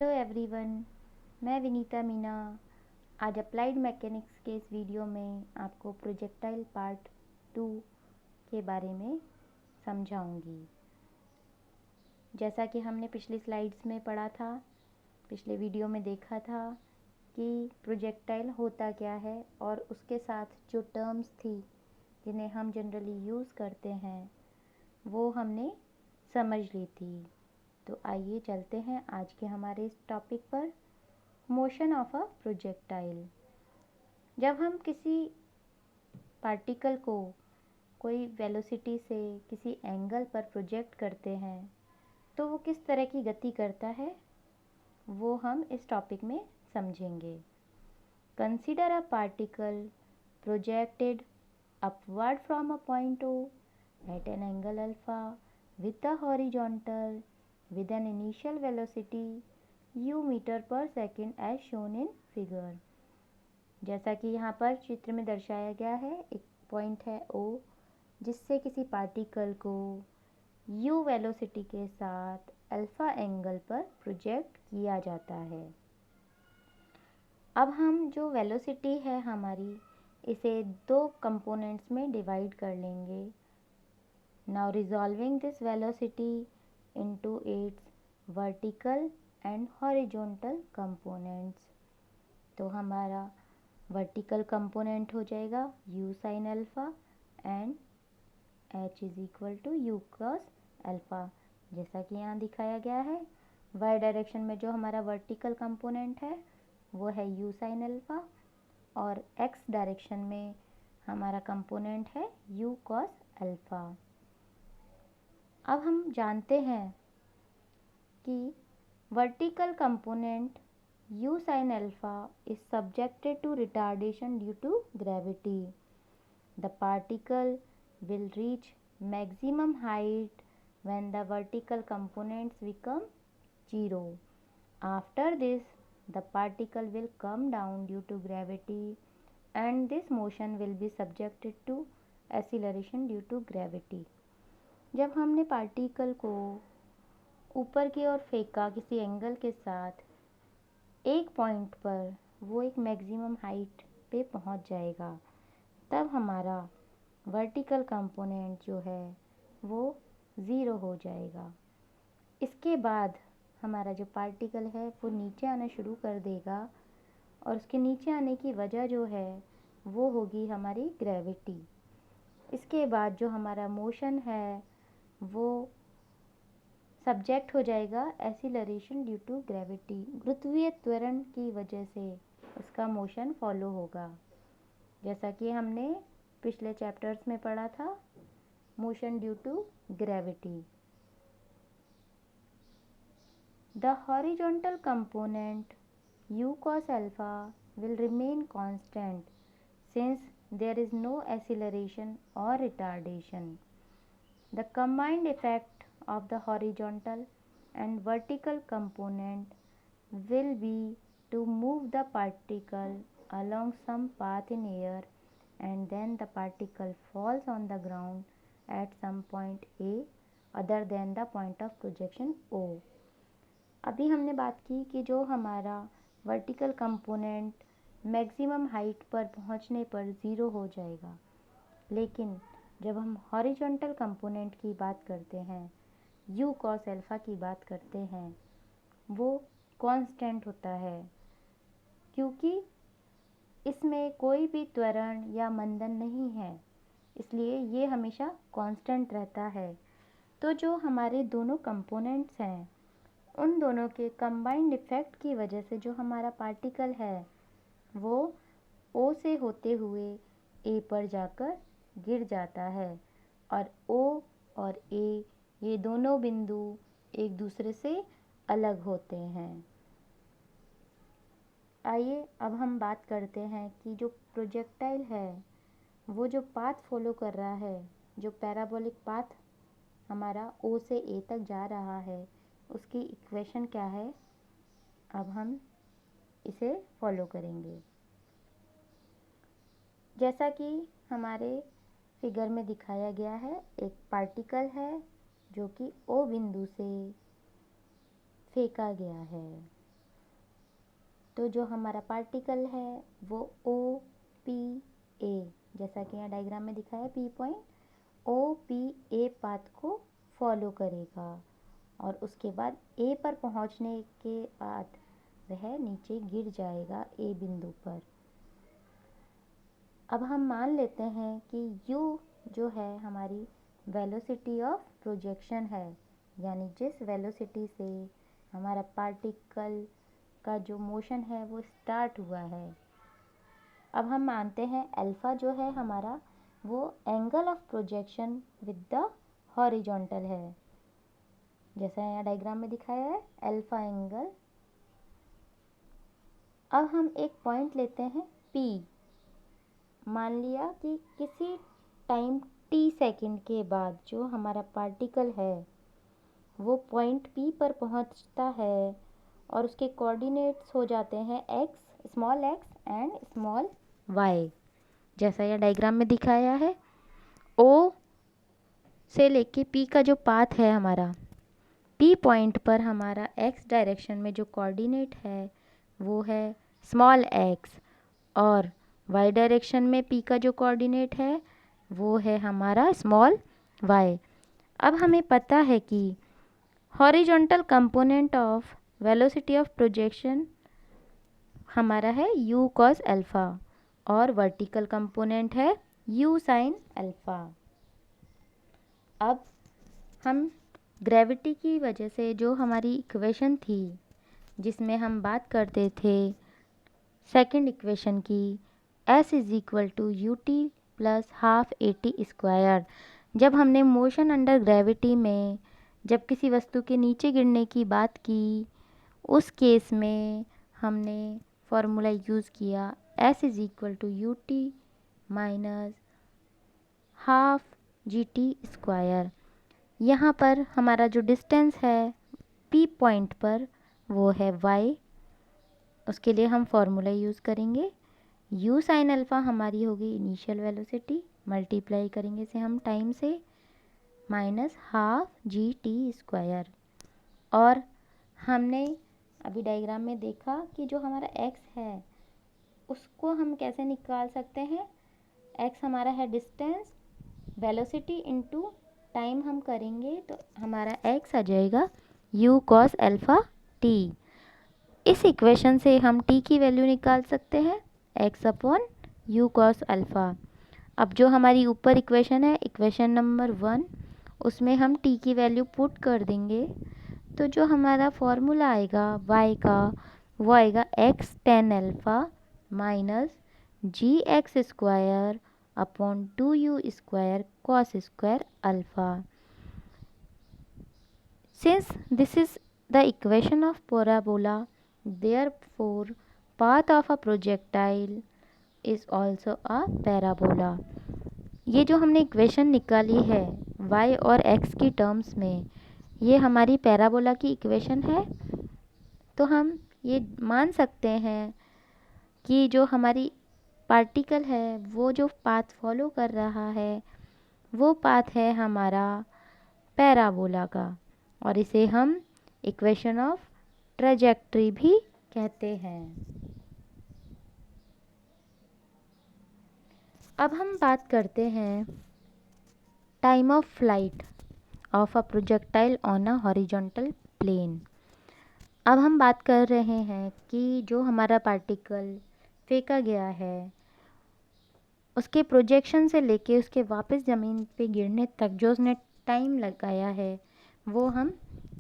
Hello everyone, मैं विनीता मीना आज applied mechanics के इस वीडियो में आपको प्रोजेक्टाइल पार्ट 2 के बारे में समझाऊंगी। जैसा कि हमने पिछली स्लाइड्स में पढ़ा था, पिछले वीडियो में देखा था कि प्रोजेक्टाइल होता क्या है और उसके साथ जो टर्म्स थी जिन्हें हम जनरली यूज़ करते हैं वो हमने समझ ली थी। तो आइए चलते हैं आज के हमारे इस टॉपिक पर, मोशन ऑफ अ प्रोजेक्टाइल। जब हम किसी पार्टिकल को कोई वेलोसिटी से किसी एंगल पर प्रोजेक्ट करते हैं तो वो किस तरह की गति करता है वो हम इस टॉपिक में समझेंगे। Consider a particle projected upward from a point O at an angle alpha with the horizontal with an initial velocity u metre per second as shown in figure. जैसा कि यहाँ पर चित्र में दर्शाया गया है, एक पॉइंट है O जिससे किसी पार्टिकल को u वेलोसिटी के साथ अल्फ़ा एंगल पर प्रोजेक्ट किया जाता है। अब हम जो वेलोसिटी है हमारी, इसे दो कंपोनेंट्स में डिवाइड कर लेंगे। Now resolving this velocity into its vertical and horizontal components, तो हमारा वर्टिकल कंपोनेंट हो जाएगा u sine alpha and h is equal to u cos alpha, जैसा कि यहाँ दिखाया गया है। y डायरेक्शन में जो हमारा वर्टिकल कंपोनेंट है वो है u साइन अल्फ़ा और x डायरेक्शन में हमारा कंपोनेंट है u कॉस अल्फ़ा। अब हम जानते हैं कि vertical component u sin alpha is subjected to retardation due to gravity. The particle will reach maximum height when the vertical components become 0. After this, the particle will come down due to gravity and this motion will be subjected to acceleration due to gravity. जब हमने particle को ऊपर की ओर फेंका किसी angle के साथ, एक पॉइंट पर वो एक मैक्सिमम हाइट पे पहुंच जाएगा, तब हमारा वर्टिकल कंपोनेंट जो है वो ज़ीरो हो जाएगा। इसके बाद हमारा जो पार्टिकल है वो नीचे आना शुरू कर देगा और उसके नीचे आने की वजह जो है वो होगी हमारी ग्रेविटी। इसके बाद जो हमारा मोशन है वो सब्जेक्ट हो जाएगा एक्सीलरेशन ड्यू टू ग्रेविटी, गुरुत्वीय त्वरण की वजह से उसका मोशन फॉलो होगा। जैसा कि हमने पिछले चैप्टर्स में पढ़ा था, motion due to gravity. The horizontal component u cos alpha will remain constant since there is no acceleration or retardation. The combined effect of the horizontal and vertical component will be to move the particle along some path in air and then the particle falls on the ground at some point A other than the point of projection O. अभी हमने बात की कि जो हमारा vertical component maximum height पर पहुंचने पर ज़ीरो हो जाएगा, लेकिन जब हम हॉरिजॉन्टल कंपोनेंट की बात करते हैं, u cos अल्फ़ा की बात करते हैं, वो कांस्टेंट होता है क्योंकि इसमें कोई भी त्वरण या मंदन नहीं है, इसलिए ये हमेशा कांस्टेंट रहता है। तो जो हमारे दोनों कंपोनेंट्स हैं उन दोनों के कंबाइंड इफ़ेक्ट की वजह से जो हमारा पार्टिकल है वो O से होते हुए A पर जाकर गिर जाता है और O और A ये दोनों बिंदु एक दूसरे से अलग होते हैं। आइए अब हम बात करते हैं कि जो प्रोजेक्टाइल है वो जो पाथ फॉलो कर रहा है, जो पैराबोलिक पाथ हमारा O से A तक जा रहा है, उसकी इक्वेशन क्या है। अब हम इसे फॉलो करेंगे। जैसा कि हमारे फिगर में दिखाया गया है, एक पार्टिकल है जो कि O बिंदु से फेंका गया है। तो जो हमारा पार्टिकल है वो ओ पी ए, जैसा कि यहाँ डायग्राम में दिखा है P point, O P A path को फॉलो करेगा और उसके बाद ए पर पहुँचने के बाद वह नीचे गिर जाएगा ए बिंदु पर। अब हम मान लेते हैं कि u जो है हमारी वेलोसिटी ऑफ प्रोजेक्शन है, यानी जिस वेलोसिटी से हमारा पार्टिकल का जो मोशन है वो स्टार्ट हुआ है। अब हम मानते हैं अल्फ़ा जो है हमारा वो angle of projection with the horizontal है, जैसा यहाँ डायग्राम में दिखाया है अल्फ़ा एंगल। अब हम एक पॉइंट लेते हैं P। मान लिया कि किसी टाइम t सेकंड के बाद जो हमारा पार्टिकल है वो पॉइंट P पर पहुंचता है और उसके कोऑर्डिनेट्स हो जाते हैं x, small x and small y, जैसा यह डायग्राम में दिखाया है। O से लेके P का जो पाथ है हमारा, P पॉइंट पर हमारा x डायरेक्शन में जो कोऑर्डिनेट है वो है स्मॉल x और y डायरेक्शन में P का जो कोऑर्डिनेट है वो है हमारा स्मॉल y। अब हमें पता है कि horizontal component of velocity of projection हमारा है u cos अल्फ़ा और वर्टिकल कंपोनेंट है u sin अल्फ़ा। अब हम ग्रेविटी की वजह से जो हमारी इक्वेशन थी जिसमें हम बात करते थे सेकंड इक्वेशन की, s is equal to u t plus half a t square, जब हमने मोशन अंडर ग्रेविटी में जब किसी वस्तु के नीचे गिरने की बात की उस केस में हमने फॉर्मूला यूज़ किया s is equal to u t minus half g t square. यहाँ पर हमारा जो डिस्टेंस है P पॉइंट पर वो है y, उसके लिए हम फॉर्मूला यूज़ करेंगे u साइन अल्फ़ा हमारी होगी इनिशियल वेलोसिटी, मल्टीप्लाई करेंगे इसे हम टाइम से, minus half g t square. और हमने अभी डायग्राम में देखा कि जो हमारा x है उसको हम कैसे निकाल सकते हैं, x हमारा है डिस्टेंस, वेलोसिटी इनटू टाइम हम करेंगे तो हमारा x आ जाएगा u cos अल्फ़ा t। इस इक्वेशन से हम t की वैल्यू निकाल सकते हैं x upon u cos alpha. अब जो हमारी ऊपर इक्वेशन है इक्वेशन नंबर 1, उसमें हम t की वैल्यू पुट कर देंगे तो जो हमारा फॉर्मूला आएगा y का वो आएगा x tan alpha minus g x square upon 2u square cos square alpha. Since this is the equation of parabola, therefore path of a projectile is also a parabola। ये जो हमने equation निकाली है y और x की terms में, ये हमारी पैराबोला की इक्वेशन है। तो हम ये मान सकते हैं कि जो हमारी पार्टिकल है वो जो पाथ फॉलो कर रहा है वो पाथ है हमारा पैराबोला का, और इसे हम इक्वेशन ऑफ ट्रेजेक्ट्री भी कहते हैं। अब हम बात करते हैं time of flight of a projectile on a horizontal plane. अब हम बात कर रहे हैं कि जो हमारा पार्टिकल फेंका गया है उसके प्रोजेक्शन से लेके उसके वापस ज़मीन पे गिरने तक जो उसने टाइम लगाया है वो हम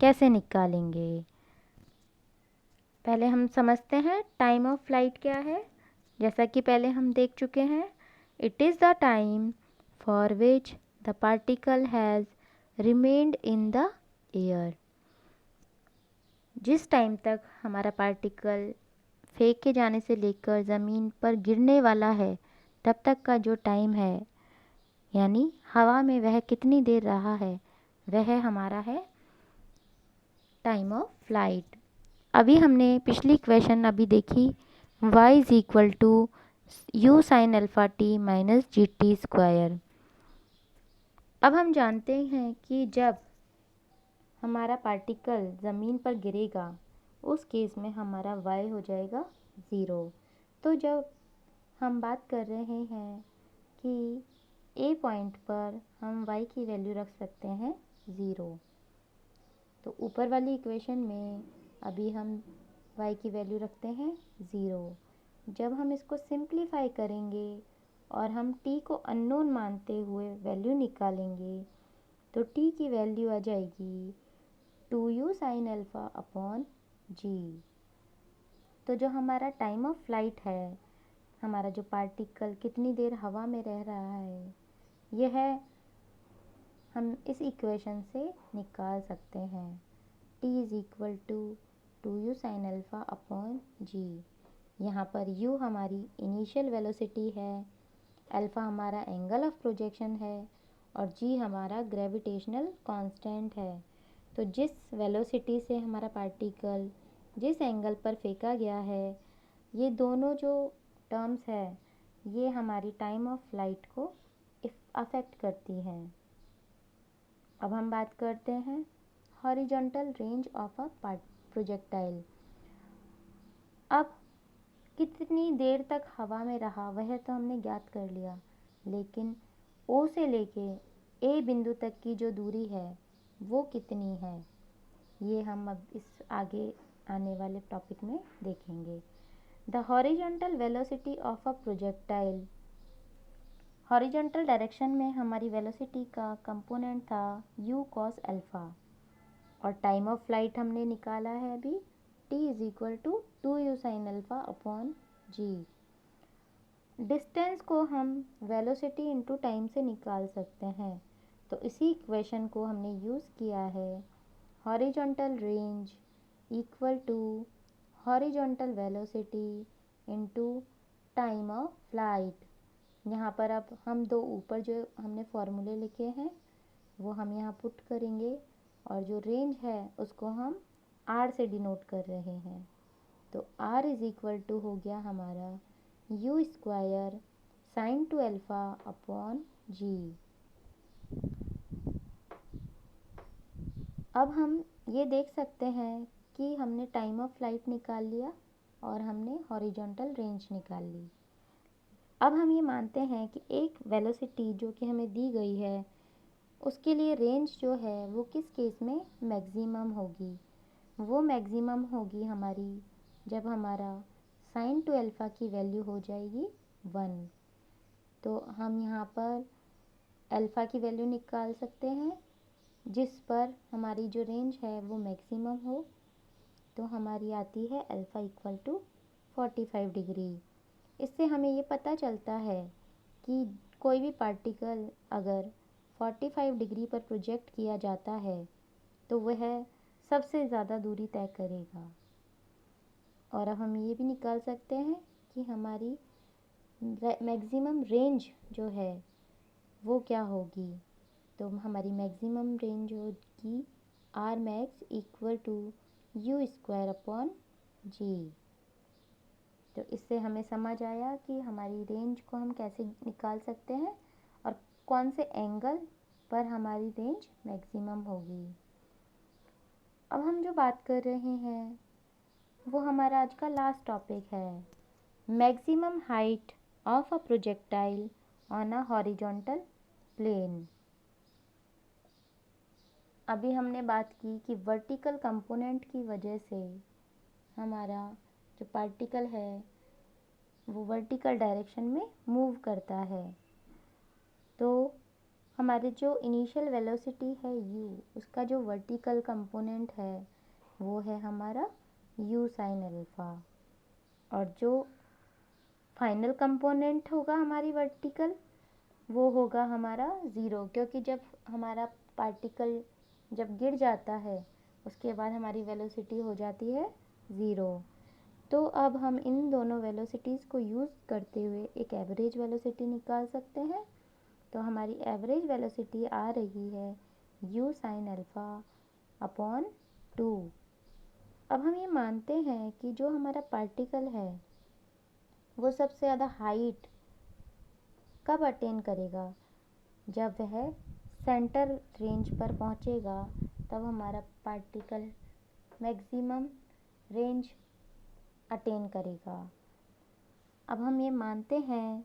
कैसे निकालेंगे। पहले हम समझते हैं टाइम ऑफ फ्लाइट क्या है। जैसा कि पहले हम देख चुके हैं, it is the time for which the particle has remained in the air. जिस टाइम तक हमारा पार्टिकल फेंक के जाने से लेकर ज़मीन पर गिरने वाला है तब तक का जो टाइम है, यानी हवा में वह कितनी देर रहा है, वह हमारा है टाइम ऑफ फ्लाइट। अभी हमने पिछली इक्वेशन अभी देखी y is equal to u sine alpha t minus g t square. अब हम जानते हैं कि जब हमारा पार्टिकल ज़मीन पर गिरेगा उस केस में हमारा y हो जाएगा 0। तो जब हम बात कर रहे हैं कि a पॉइंट पर हम y की वैल्यू रख सकते हैं 0, तो ऊपर वाली इक्वेशन में अभी हम y की वैल्यू रखते हैं 0। जब हम इसको सिंप्लीफाई करेंगे और हम t को अननोन मानते हुए वैल्यू निकालेंगे तो t की वैल्यू आ जाएगी 2u sin alpha upon g। तो जो हमारा टाइम ऑफ फ्लाइट है, हमारा जो पार्टिकल कितनी देर हवा में रह रहा है, यह हम इस इक्वेशन से निकाल सकते हैं। t is equal to 2u sin alpha upon g। यहाँ पर u हमारी इनिशियल वेलोसिटी है, अल्फ़ा हमारा एंगल ऑफ प्रोजेक्शन है और g हमारा ग्रेविटेशनल कांस्टेंट है। तो जिस वेलोसिटी से हमारा पार्टिकल जिस एंगल पर फेंका गया है, ये दोनों जो टर्म्स है ये हमारी टाइम ऑफ फ्लाइट को अफेक्ट करती हैं। अब हम बात करते हैं horizontal range of a projectile. अब कितनी देर तक हवा में रहा वह तो हमने ज्ञात कर लिया, लेकिन O से लेके A बिंदु तक की जो दूरी है वो कितनी है, ये हम अब इस आगे आने वाले टॉपिक में देखेंगे। The horizontal velocity of a projectile. Horizontal direction में हमारी वेलोसिटी का कंपोनेंट था u cos अल्फ़ा और टाइम ऑफ फ्लाइट हमने निकाला है अभी t is equal to 2u sin alpha upon g। Distance को हम वेलोसिटी इंटू टाइम से निकाल सकते हैं, तो इसी इक्वेशन को हमने यूज़ किया है। Horizontal range equal to horizontal velocity into time of flight. यहाँ पर अब हम दो ऊपर जो हमने फॉर्मूले लिखे हैं वो हम यहाँ पुट करेंगे और जो रेंज है उसको हम r से डिनोट कर रहे हैं। तो r इज़ इक्वल टू हो गया हमारा u square sine to alpha upon g। अब हम ये देख सकते हैं कि हमने टाइम ऑफ फ्लाइट निकाल लिया और हमने हॉरिजॉन्टल रेंज निकाल ली। अब हम ये मानते हैं कि एक वेलोसिटी जो कि हमें दी गई है उसके लिए रेंज जो है वो किस केस में मैक्सिमम होगी। वो मैक्सिमम होगी हमारी जब हमारा साइन टू अल्फ़ा की वैल्यू हो जाएगी 1। तो हम यहाँ पर अल्फ़ा की वैल्यू निकाल सकते हैं जिस पर हमारी जो रेंज है वो मैक्सिमम हो। तो हमारी आती है अल्फ़ा इक्वल टू 45 डिग्री। इससे हमें ये पता चलता है कि कोई भी पार्टिकल अगर 45 डिग्री पर प्रोजेक्ट किया जाता है तो वह सबसे ज़्यादा दूरी तय करेगा। और अब हम ये भी निकाल सकते हैं कि हमारी मैक्सिमम रेंज जो है वो क्या होगी। तो हमारी मैक्सिमम रेंज होगी R max equal to you square upon G. तो इससे हमें समझ आया कि हमारी रेंज को हम कैसे निकाल सकते हैं और कौन से एंगल पर हमारी रेंज मैक्सिमम होगी। अब हम जो बात कर रहे हैं वो हमारा आज का लास्ट टॉपिक है, maximum height of a projectile on a horizontal plane. अभी हमने बात की कि वर्टिकल कंपोनेंट की वजह से हमारा जो पार्टिकल है वो वर्टिकल डायरेक्शन में मूव करता है। तो हमारे जो इनिशियल वेलोसिटी है u, उसका जो वर्टिकल कंपोनेंट है वो है हमारा u sin अल्फ़ा और जो फाइनल कंपोनेंट होगा हमारी वर्टिकल वो होगा हमारा 0, क्योंकि जब हमारा पार्टिकल जब गिर जाता है उसके बाद हमारी वेलोसिटी हो जाती है 0। तो अब हम इन दोनों वेलोसिटीज़ को यूज़ करते हुए एक एवरेज वेलोसिटी निकाल सकते हैं। तो हमारी एवरेज वेलोसिटी आ रही है u sin अल्फ़ा अपॉन 2। अब हम ये मानते हैं कि जो हमारा पार्टिकल है वो सबसे ज़्यादा हाइट कब अटेन करेगा, जब वह सेंटर रेंज पर पहुंचेगा तब हमारा पार्टिकल मैक्सिमम रेंज अटेन करेगा। अब हम ये मानते हैं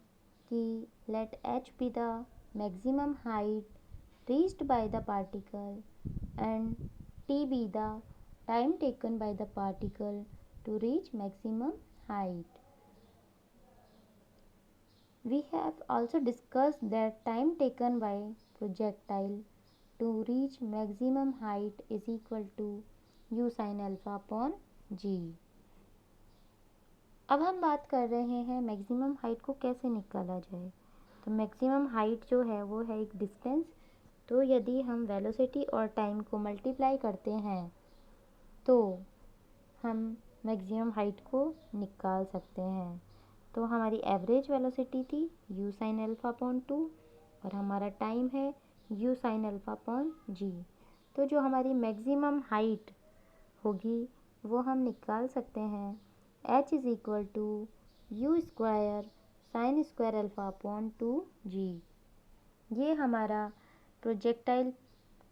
कि let h be the maximum height reached by the particle and t be the time taken by the particle to reach maximum height. We have also discussed that time taken by projectile to reach maximum height is equal to u sin alpha upon g. अब हम बात कर रहे हैं maximum height को कैसे निकाला जाए। तो मैक्सिमम हाइट जो है वो है एक डिस्टेंस। तो यदि हम वेलोसिटी और टाइम को मल्टीप्लाई करते हैं तो हम मैक्सिमम हाइट को निकाल सकते हैं। तो हमारी एवरेज वेलोसिटी थी u sin अल्फ़ा अपॉन 2 और हमारा टाइम है u sin alpha upon g। तो जो हमारी मैक्सिमम हाइट होगी वो हम निकाल सकते हैं h is equal to you square sine square alpha upon 2g। ये हमारा प्रोजेक्टाइल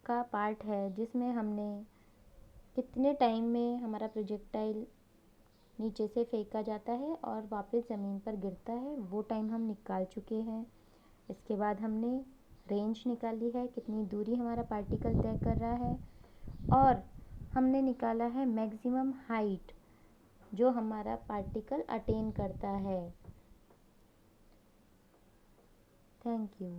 का पार्ट है जिसमें हमने कितने टाइम में हमारा प्रोजेक्टाइल नीचे से फेंका जाता है और वापस ज़मीन पर गिरता है वो टाइम हम निकाल चुके हैं। इसके बाद हमने रेंज निकाली है, कितनी दूरी हमारा पार्टिकल तय कर रहा है, और हमने निकाला है मैक्सिमम हाइट जो हमारा पार्टिकल अटेन करता है। Thank you.